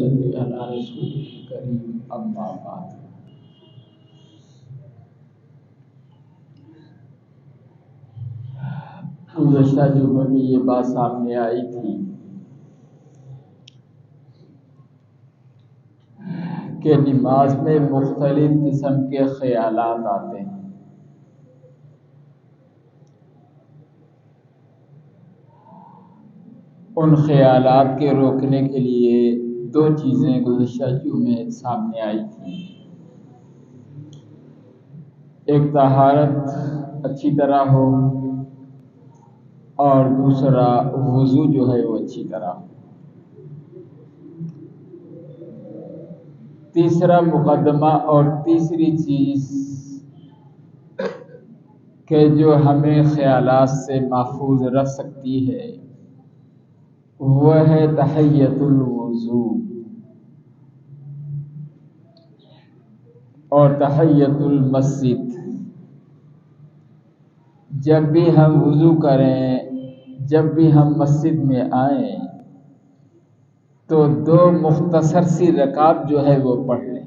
وصلی علی رسول کریم اما بعد۔ گزشتہ جمعے میں یہ بات سامنے آئی تھی کہ نماز میں مختلف قسم کے خیالات آتے ہیں۔ ان خیالات کے روکنے کے لیے دو چیزیں گزشتہ جمعے سامنے آئی تھیں۔ ایک طہارت اچھی طرح ہو اور دوسرا وضو جو ہے وہ اچھی طرح ہو۔ تیسرا مقدمہ اور تیسری چیز کہ جو ہمیں خیالات سے محفوظ رکھ سکتی ہے وہ ہے تحیۃ الوضو اور تحیۃ المسجد۔ جب بھی ہم وضو کریں، جب بھی ہم مسجد میں آئیں تو دو مختصر سی رکعت جو ہے وہ پڑھ لیں۔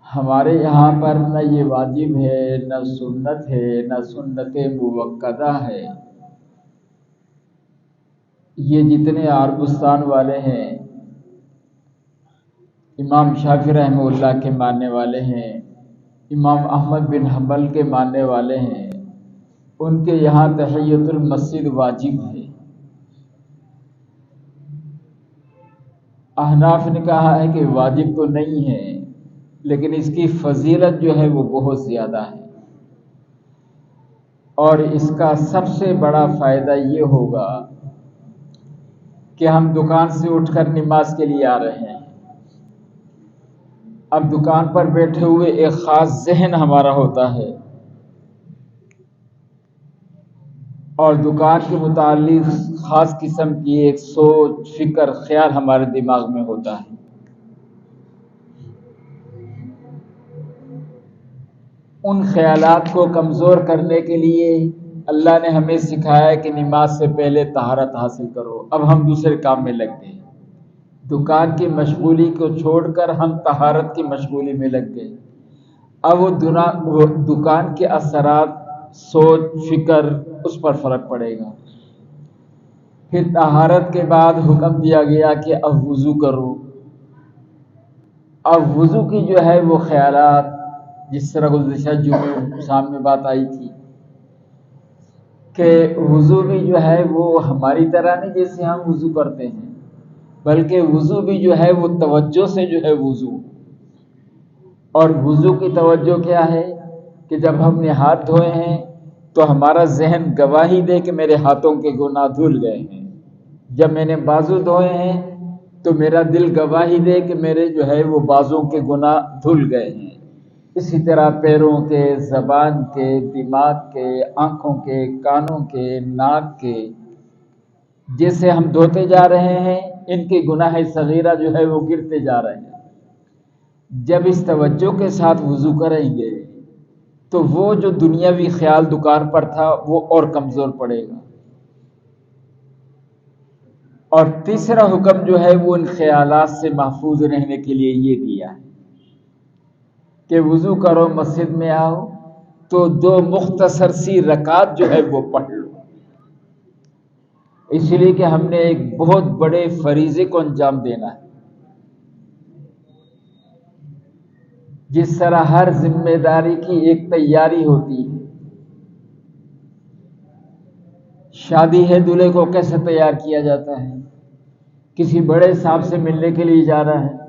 ہمارے یہاں پر نہ یہ واجب ہے، نہ سنت ہے، نہ سنت موقدہ ہے۔ یہ جتنے عربستان والے ہیں، امام شافعی رحمہ اللہ کے ماننے والے ہیں، امام احمد بن حنبل کے ماننے والے ہیں، ان کے یہاں تحیۃ المسجد واجب ہے۔ احناف نے کہا ہے کہ واجب تو نہیں ہے لیکن اس کی فضیلت جو ہے وہ بہت زیادہ ہے، اور اس کا سب سے بڑا فائدہ یہ ہوگا کہ ہم دکان سے اٹھ کر نماز کے لیے آ رہے ہیں۔ اب دکان پر بیٹھے ہوئے ایک خاص ذہن ہمارا ہوتا ہے اور دکان کے متعلق خاص قسم کی ایک سوچ، فکر، خیال ہمارے دماغ میں ہوتا ہے۔ ان خیالات کو کمزور کرنے کے لیے اللہ نے ہمیں سکھایا ہے کہ نماز سے پہلے طہارت حاصل کرو۔ اب ہم دوسرے کام میں لگ گئے، دکان کی مشغولی کو چھوڑ کر ہم طہارت کی مشغولی میں لگ گئے۔ اب وہ دکان کے اثرات، سوچ، فکر، اس پر فرق پڑے گا۔ پھر طہارت کے بعد حکم دیا گیا کہ اب وضو کرو۔ اب وضو کی جو ہے وہ خیالات، جس طرح گزشتہ جمعے سامنے بات آئی تھی کہ وضو بھی جو ہے وہ ہماری طرح نہیں جیسے ہم وضو کرتے ہیں، بلکہ وضو بھی جو ہے وہ توجہ سے جو ہے وضو۔ اور وضو کی توجہ کیا ہے کہ جب ہم نے ہاتھ دھوئے ہیں تو ہمارا ذہن گواہی دے کہ میرے ہاتھوں کے گناہ دھل گئے ہیں۔ جب میں نے بازو دھوئے ہیں تو میرا دل گواہی دے کہ میرے جو ہے وہ بازوں کے گناہ دھل گئے ہیں۔ اسی طرح پیروں کے، زبان کے، دماغ کے، آنکھوں کے، کانوں کے، ناک کے، جیسے ہم دھوتے جا رہے ہیں ان کے گناہ صغیرہ جو ہے وہ گرتے جا رہے ہیں۔ جب اس توجہ کے ساتھ وضو کریں گے تو وہ جو دنیاوی خیال دکان پر تھا وہ اور کمزور پڑے گا۔ اور تیسرا حکم جو ہے وہ ان خیالات سے محفوظ رہنے کے لیے یہ دیا ہے کہ وضو کرو، مسجد میں آؤ تو دو مختصر سی رکعت جو ہے وہ پڑھ لو، اس لیے کہ ہم نے ایک بہت بڑے فریضے کو انجام دینا ہے۔ جس طرح ہر ذمہ داری کی ایک تیاری ہوتی ہے، شادی ہے، دولہے کو کیسے تیار کیا جاتا ہے؟ کسی بڑے صاحب سے ملنے کے لیے جا رہا ہے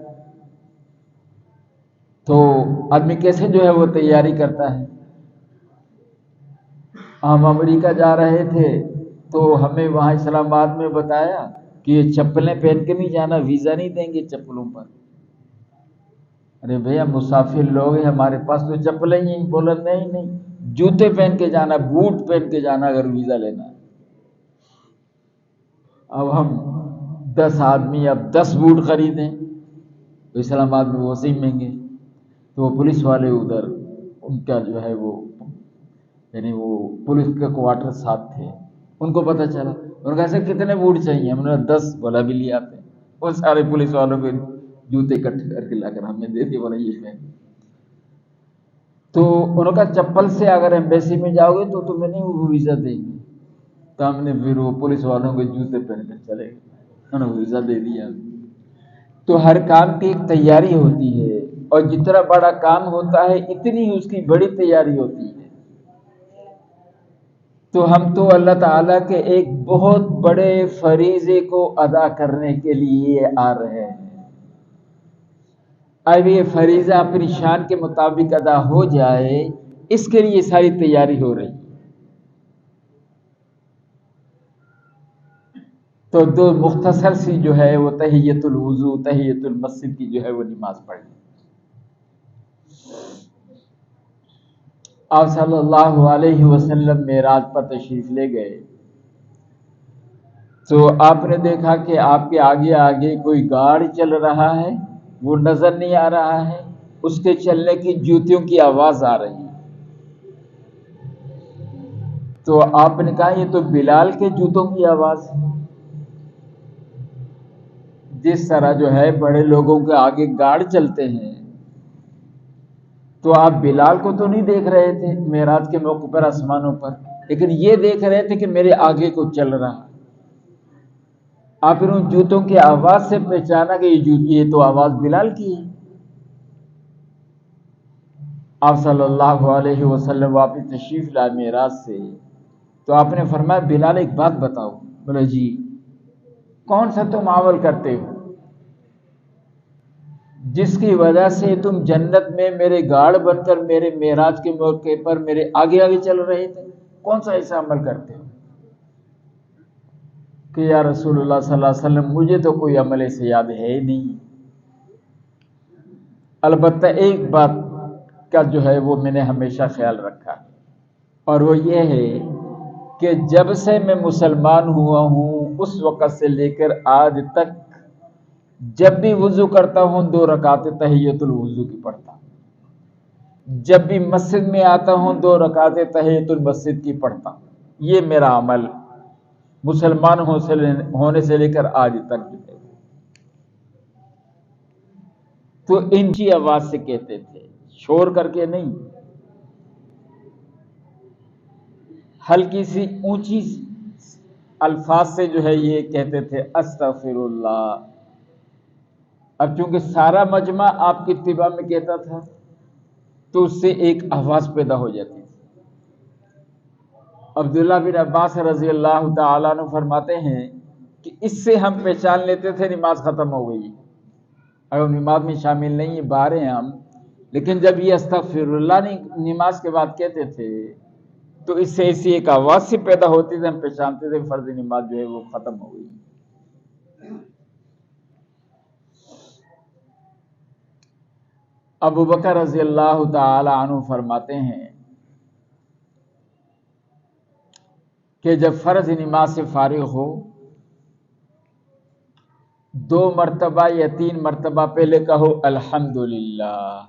تو آدمی کیسے جو ہے وہ تیاری کرتا ہے؟ ہم امریکہ جا رہے تھے تو ہمیں وہاں اسلام آباد میں بتایا کہ یہ چپلیں پہن کے نہیں جانا، ویزا نہیں دیں گے چپلوں پر۔ ارے بھیا مسافر لوگ ہیں، ہمارے پاس تو چپلیں ہی ہیں۔ بولا نہیں، جوتے پہن کے جانا، بوٹ پہن کے جانا اگر ویزا لینا ہے۔ اب ہم 10 آدمی اب 10 بوٹ خریدیں تو اسلام آباد میں وہ سے ہی مہنگے، تو وہ پولیس والے ادھر ان کا جو ہے وہ یعنی وہ پولیس کے کوارٹر ساتھ تھے، ان کو پتہ چلا، انہوں نے کہا سر کتنے بوٹ چاہیے؟ ہم نے 10، بولا بھی لے آتے ہیں۔ وہ سارے پولیس والوں کے جوتے اکٹھے کر کے لا کر ہمیں دے دیے، بولا یہ پہن۔ تو انہوں نے کہا چپل سے اگر ایمبیسی میں جاؤ گے تو تمہیں نہیں وہ ویزا دیں گے۔ تو ہم نے پھر وہ پولیس والوں کے جوتے پہن کر چلے گئے، انہوں نے ویزا دے دیا۔ تو ہر کام کی ایک تیاری ہوتی ہے، اور جتنا بڑا کام ہوتا ہے اتنی ہی اس کی بڑی تیاری ہوتی ہے۔ تو ہم تو اللہ تعالیٰ کے ایک بہت بڑے فریضے کو ادا کرنے کے لیے آ رہے ہیں۔ اب یہ فریضہ اپنی شان کے مطابق ادا ہو جائے، اس کے لیے ساری تیاری ہو رہی ہے۔ تو دو مختصر سی جو ہے وہ تحیۃ الوضو، تحیۃ المسجد کی جو ہے وہ نماز پڑھیں۔ آپ صلی اللہ علیہ وسلم معراج پر تشریف لے گئے تو آپ نے دیکھا کہ آپ کے آگے آگے کوئی گاڑی چل رہا ہے، وہ نظر نہیں آ رہا ہے، اس کے چلنے کی جوتیوں کی آواز آ رہی ہے۔ تو آپ نے کہا یہ تو بلال کے جوتوں کی آواز ہے۔ جس طرح جو ہے بڑے لوگوں کے آگے گاڑ چلتے ہیں، تو آپ بلال کو تو نہیں دیکھ رہے تھے معراج کے موقع پر آسمانوں پر، لیکن یہ دیکھ رہے تھے کہ میرے آگے کو چل رہا۔ آپ نے ان جوتوں کی آواز سے پہچانا کہ یہ تو آواز بلال کی ہے۔ آپ صلی اللہ علیہ وسلم واپس تشریف لائے معراج سے، تو آپ نے فرمایا بلال ایک بات بتاؤ۔ بولے جی، کون سا تم عمل کرتے ہو جس کی وجہ سے تم جنت میں میرے گارڈ بن کر میرے معراج کے موقع پر میرے آگے آگے چل رہے تھے؟ کون سا ایسا عمل کرتے ہو کہ یا رسول اللہ صلی اللہ علیہ وسلم مجھے تو کوئی عمل ایسے یاد ہے ہی نہیں، البتہ ایک بات کا جو ہے وہ میں نے ہمیشہ خیال رکھا، اور وہ یہ ہے کہ جب سے میں مسلمان ہوا ہوں اس وقت سے لے کر آج تک جب بھی وضو کرتا ہوں 2 رکعتیں تحیۃ الوضو کی پڑھتا ہوں، جب بھی مسجد میں آتا ہوں 2 رکعتیں تحیۃ المسجد کی پڑھتا ہوں۔ یہ میرا عمل مسلمان ہونے سے لے کر آج تک جو ہے۔ تو انچی آواز سے کہتے تھے، شور کر کے نہیں، ہلکی سی اونچی الفاظ سے جو ہے یہ کہتے تھے استغفر اللہ۔ اب چونکہ سارا مجمع آپ کی اتباع میں کہتا تھا تو اس سے ایک آواز پیدا ہو جاتی تھی۔ عبداللہ بن عباس رضی اللہ تعالیٰ عنہ فرماتے ہیں کہ اس سے ہم پہچان لیتے تھے نماز ختم ہو گئی، اگر نماز میں شامل نہیں باہر ہیں ہم، لیکن جب یہ استغفر اللہ نماز کے بعد کہتے تھے تو اس سے ایسی ایک آواز سی پیدا ہوتی تھی، ہم پہچانتے تھے فرض نماز جو ہے وہ ختم ہو گئی۔ ابو بکر رضی اللہ تعالی عنہ فرماتے ہیں کہ جب فرض نماز سے فارغ ہو 2 مرتبہ یا 3 مرتبہ پہلے کہو الحمدللہ،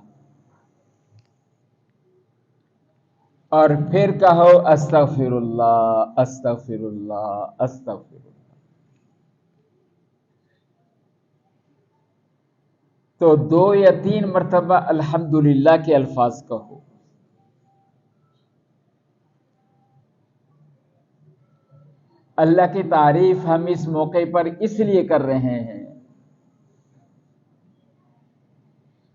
اور پھر کہو استغفر اللہ استغفر اللہ استغفر اللہ۔ تو 2 یا 3 مرتبہ الحمدللہ کے الفاظ کہو۔ اللہ کی تعریف ہم اس موقع پر اس لیے کر رہے ہیں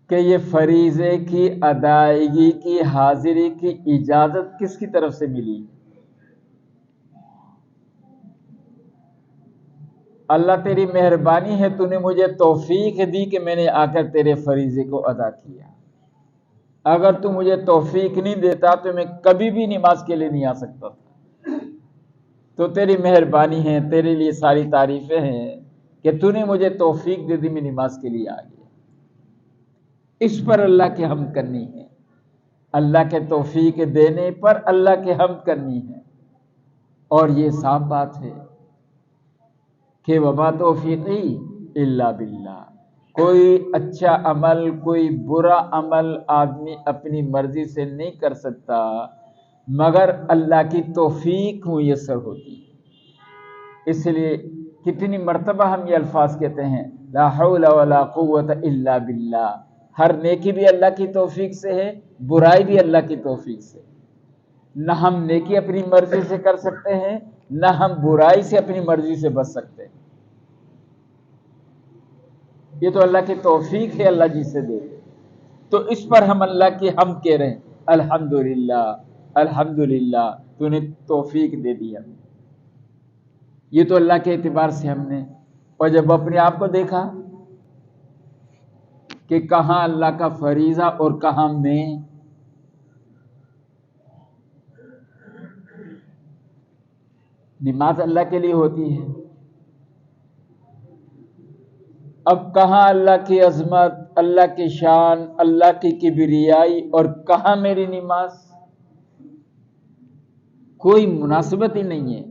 کہ یہ فریضے کی ادائیگی کی حاضری کی اجازت کس کی طرف سے ملی؟ اللہ تیری مہربانی ہے، تو نے مجھے توفیق دی کہ میں نے آ کر تیرے فریضے کو ادا کیا۔ اگر تو مجھے توفیق نہیں دیتا تو میں کبھی بھی نماز کے لیے نہیں آ سکتا تھا۔ تو تیری مہربانی ہے، تیرے لیے ساری تعریفیں ہیں کہ تو نے مجھے توفیق دے دی، میں نماز کے لیے آ گیا۔ اس پر اللہ کی حمد کرنی ہے، اللہ کے توفیق دینے پر اللہ کی حمد کرنی ہے۔ اور یہ صاف بات ہے کہ وما توفیقی الا باللہ، کوئی اچھا عمل کوئی برا عمل آدمی اپنی مرضی سے نہیں کر سکتا مگر اللہ کی توفیق میسر ہوتی ہے۔ اس لیے کتنی مرتبہ ہم یہ الفاظ کہتے ہیں، لا حول ولا قوت الا باللہ. ہر نیکی بھی اللہ کی توفیق سے ہے، برائی بھی اللہ کی توفیق سے. نہ ہم نیکی اپنی مرضی سے کر سکتے ہیں، نہ ہم برائی سے اپنی مرضی سے بچ سکتے ہیں. یہ تو اللہ کی توفیق ہے، اللہ جسے دے. تو اس پر ہم اللہ کی حمد کہہ رہے ہیں، الحمدللہ الحمدللہ تو نے توفیق دے دی ہمیں. یہ تو اللہ کے اعتبار سے ہم نے. اور جب اپنے آپ کو دیکھا کہ کہاں اللہ کا فریضہ اور کہاں میں، نماز اللہ کے لیے ہوتی ہے، اب کہاں اللہ کی عظمت، اللہ کی شان، اللہ کی کبریائی، اور کہاں میری نماز؟ کوئی مناسبت ہی نہیں ہے.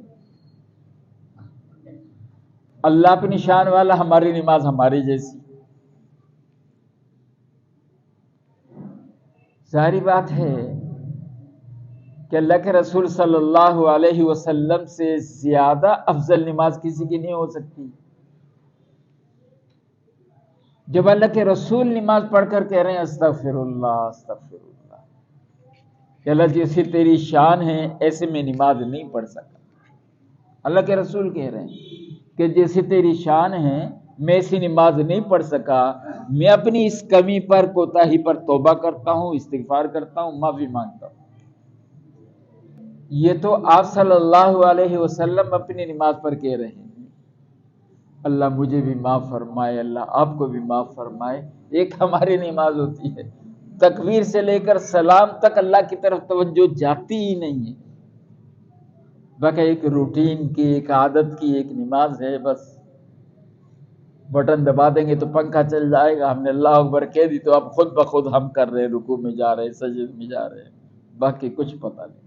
اللہ اپنی شان والا، ہماری نماز ہماری جیسی. ظاہری بات ہے کہ اللہ کے رسول صلی اللہ علیہ وسلم سے زیادہ افضل نماز کسی کی نہیں ہو سکتی. جب اللہ کے رسول نماز پڑھ کر کہہ رہے ہیں استغفر اللہ استغفر اللہ، کہ اللہ جیسی تیری شان ہے ایسے میں نماز نہیں پڑھ سکتا. اللہ کے رسول کہہ رہے ہیں کہ جیسی تیری شان ہے میں ایسی نماز نہیں پڑھ سکا. میں اپنی اس کمی پر، کوتاہی پر توبہ کرتا ہوں، استغفار کرتا ہوں، معافی مانگتا ہوں. یہ تو آپ صلی اللہ علیہ وسلم اپنی نماز پر کہہ رہے ہیں، اللہ مجھے بھی معاف فرمائے، اللہ آپ کو بھی معاف فرمائے. ایک ہماری نماز ہوتی ہے، تکبیر سے لے کر سلام تک اللہ کی طرف توجہ جاتی ہی نہیں ہے. باقی ایک روٹین کی، ایک عادت کی ایک نماز ہے. بس بٹن دبا دیں گے تو پنکھا چل جائے گا، ہم نے اللہ اکبر کہہ دی تو اب خود بخود ہم کر رہے ہیں، رکوع میں جا رہے ہیں، سجدے میں جا رہے ہیں، باقی کچھ پتہ نہیں.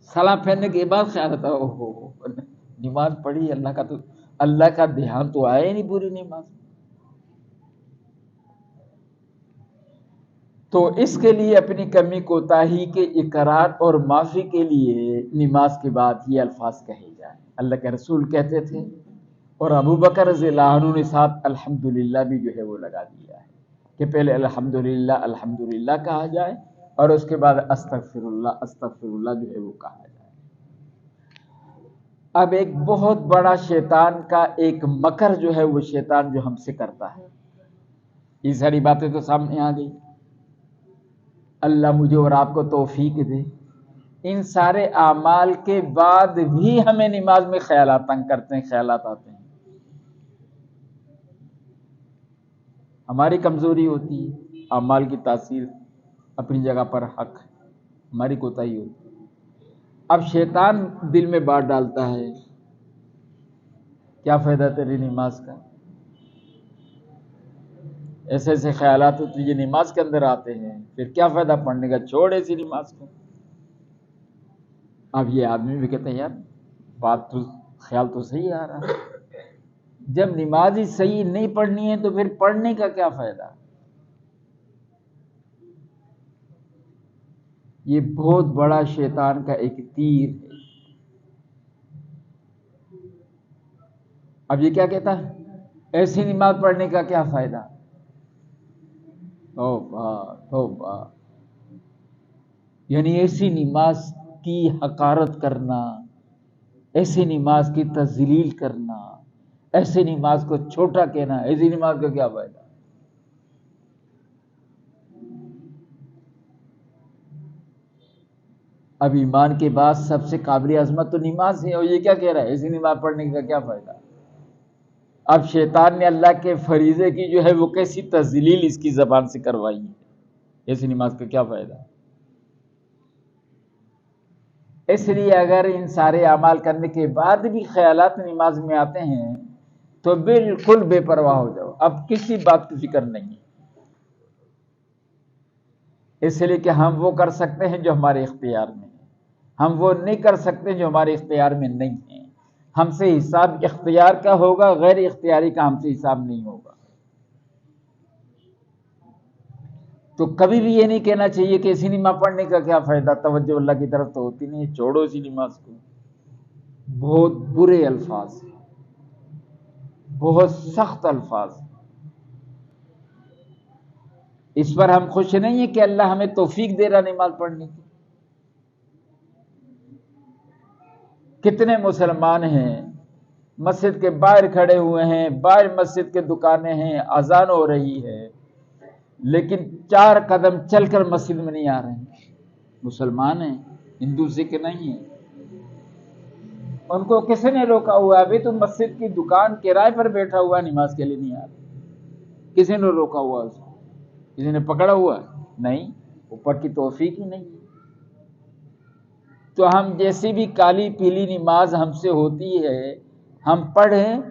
سلام پھیرنے کے بعد خیال آتا اوہو نماز پڑھی، اللہ کا دھیان تو آیا ہی نہیں پوری نماز. تو اس کے لیے اپنی کمی کوتاہی کے اقرار اور معافی کے لیے نماز کے بعد یہ الفاظ کہے جائیں. اللہ کے رسول کہتے تھے، اور ابو بکر رضی اللہ عنہ نے ساتھ الحمدللہ بھی جو ہے وہ لگا دیا ہے کہ پہلے الحمدللہ الحمدللہ کہا جائے اور اس کے بعد استغفر اللہ جو ہے وہ کہا جائے. اب ایک بہت بڑا شیطان کا ایک مکر جو ہے وہ شیطان جو ہم سے کرتا ہے، یہ ساری باتیں تو سامنے آ گئی. اللہ مجھے اور آپ کو توفیق دے. ان سارے اعمال کے بعد بھی ہمیں نماز میں خیالات تنگ کرتے ہیں، خیالات آتے ہیں. ہماری کمزوری ہوتی ہے، اعمال کی تاثیر اپنی جگہ پر حق، ہماری کوتاہی ہوتی ہے. اب شیطان دل میں بات ڈالتا ہے، کیا فائدہ تیری نماز کا؟ ایسے ایسے خیالات تو تجھے نماز کے اندر آتے ہیں، پھر کیا فائدہ پڑھنے کا، چھوڑ ایسی نماز کو. اب یہ آدمی بھی کہتے ہیں یار بات تو، خیال تو صحیح آ رہا ہے، جب نماز ہی صحیح نہیں پڑھنی ہے تو پھر پڑھنے کا کیا فائدہ. یہ بہت بڑا شیطان کا ایک تیر ہے. اب یہ کیا کہتا ہے، ایسی نماز پڑھنے کا کیا فائدہ. توبہ توبہ، یعنی ایسی نماز کی حقارت کرنا، ایسی نماز کی تذلیل کرنا، ایسی نماز کو چھوٹا کہنا، ایسی نماز کا کیا فائدہ. اب ایمان کے بعد سب سے قابل عظمت تو نماز ہے، اور یہ کیا کہہ رہا ہے، ایسی نماز پڑھنے کا کیا فائدہ. اب شیطان نے اللہ کے فریضے کی جو ہے وہ کیسی تذلیل اس کی زبان سے کروائی ہے، ایسی نماز کا کیا فائدہ. اس لیے اگر ان سارے اعمال کرنے کے بعد بھی خیالات نماز میں آتے ہیں تو بالکل بے پرواہ ہو جاؤ، اب کسی بات کی فکر نہیں ہے. اس لیے کہ ہم وہ کر سکتے ہیں جو ہمارے اختیار میں ہے، ہم وہ نہیں کر سکتے جو ہمارے اختیار میں نہیں ہے. ہم سے حساب اختیار کا ہوگا، غیر اختیاری کا ہم سے حساب نہیں ہوگا. تو کبھی بھی یہ نہیں کہنا چاہیے کہ اسی نماز پڑھنے کا کیا فائدہ، توجہ اللہ کی طرف تو ہوتی نہیں، چھوڑو اسی نماز کو. بہت برے الفاظ ہیں، بہت سخت الفاظ ہیں۔ اس پر ہم خوش نہیں ہیں کہ اللہ ہمیں توفیق دے رہا نماز پڑھنے کی۔ کتنے مسلمان ہیں مسجد کے باہر کھڑے ہوئے ہیں، باہر مسجد کے دکانیں ہیں، اذان ہو رہی ہے، لیکن 4 قدم چل کر مسجد میں نہیں آ رہے ہیں۔ مسلمان ہیں، ہندو سکھ نہیں ہیں۔ ان کو کسی نے روکا ہوا؟ ابھی تو مسجد کی دکان کرائے پر بیٹھا ہوا، نماز کے لیے نہیں آ رہا، کسی نے روکا ہوا اس کو؟ کسی نے پکڑا ہوا؟ نہیں، اوپر کی توفیق ہی نہیں۔ تو ہم جیسی بھی کالی پیلی نماز ہم سے ہوتی ہے، ہم پڑھیں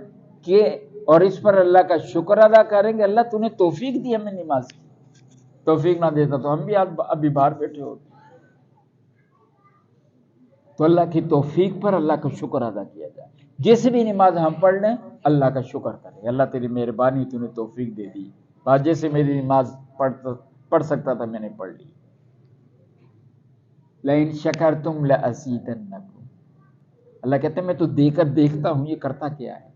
کہ اور اس پر اللہ کا شکر ادا کریں گے، اللہ تو نے توفیق دی ہمیں نماز کی۔ توفیق نہ دیتا تو ہم بھی ابھی باہر بیٹھے ہوتے۔ تو اللہ کی توفیق پر اللہ کا شکر ادا کیا جائے۔ جیسے بھی نماز ہم پڑھ لیں اللہ کا شکر کریں، اللہ تیری مہربانی، تو نے توفیق دے دی، جیسے میری نماز پڑھ سکتا تھا میں نے پڑھ لی۔ لَإِن شَكَرْتُمْ لَأَزِيدَنَّكُمْ، اللہ کہتے ہیں میں تو دے کر دیکھتا ہوں یہ کرتا کیا ہے۔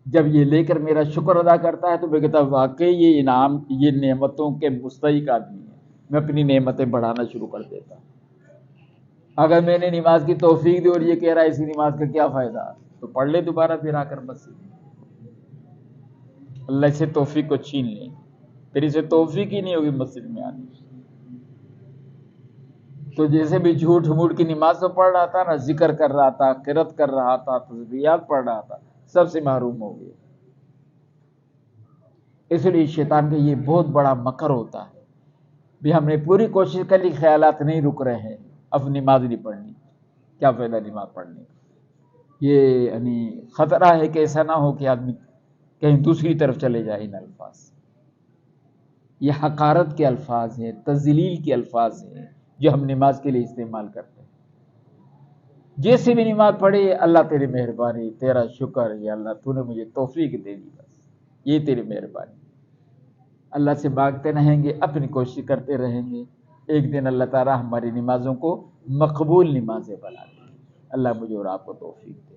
جب یہ لے کر میرا شکر ادا کرتا ہے تو میں کہتا ہوں واقعی یہ انعام، یہ نعمتوں کے مستحق آدمی ہے، میں اپنی نعمتیں بڑھانا شروع کر دیتا ہوں۔ اگر میں نے نماز کی توفیق دی اور یہ کہہ رہا ہے اسی نماز کا کیا فائدہ، تو پڑھ لے دوبارہ پھر آ کر مسجد میں۔ اللہ سے توفیق کو چھین لیں، پھر اسے توفیق ہی نہیں ہوگی مسجد میں آنے کی۔ تو جیسے بھی جھوٹ موٹ کی نماز تو پڑھ رہا تھا نا، ذکر کر رہا تھا، قرات کر رہا تھا، تسبیحات پڑھ رہا تھا، سب سے محروم ہو گئے۔ اس لیے شیطان کا یہ بہت بڑا مکر ہوتا ہے، بھی ہم نے پوری کوشش کر لی، خیالات نہیں رک رہے ہیں، اب نماز نہیں پڑھنی، کیا فائدہ نماز پڑھنے کا۔ یہ یعنی خطرہ ہے کہ ایسا نہ ہو کہ آدمی کہیں دوسری طرف چلے جائے۔ ان الفاظ یہ حقارت کے الفاظ ہیں، تذلیل کے الفاظ ہیں جو ہم نماز کے لیے استعمال کرتے ہیں۔ جیسے بھی نماز پڑھی اللہ تیری مہربانی، تیرا شکر، یا اللہ تو نے مجھے توفیق دے دی، بس یہ تیری مہربانی۔ اللہ سے مانگتے رہیں گے، اپنی کوشش کرتے رہیں گے، ایک دن اللہ تعالیٰ ہماری نمازوں کو مقبول نمازیں بنا دیں۔ اللہ مجھے اور آپ کو توفیق دے۔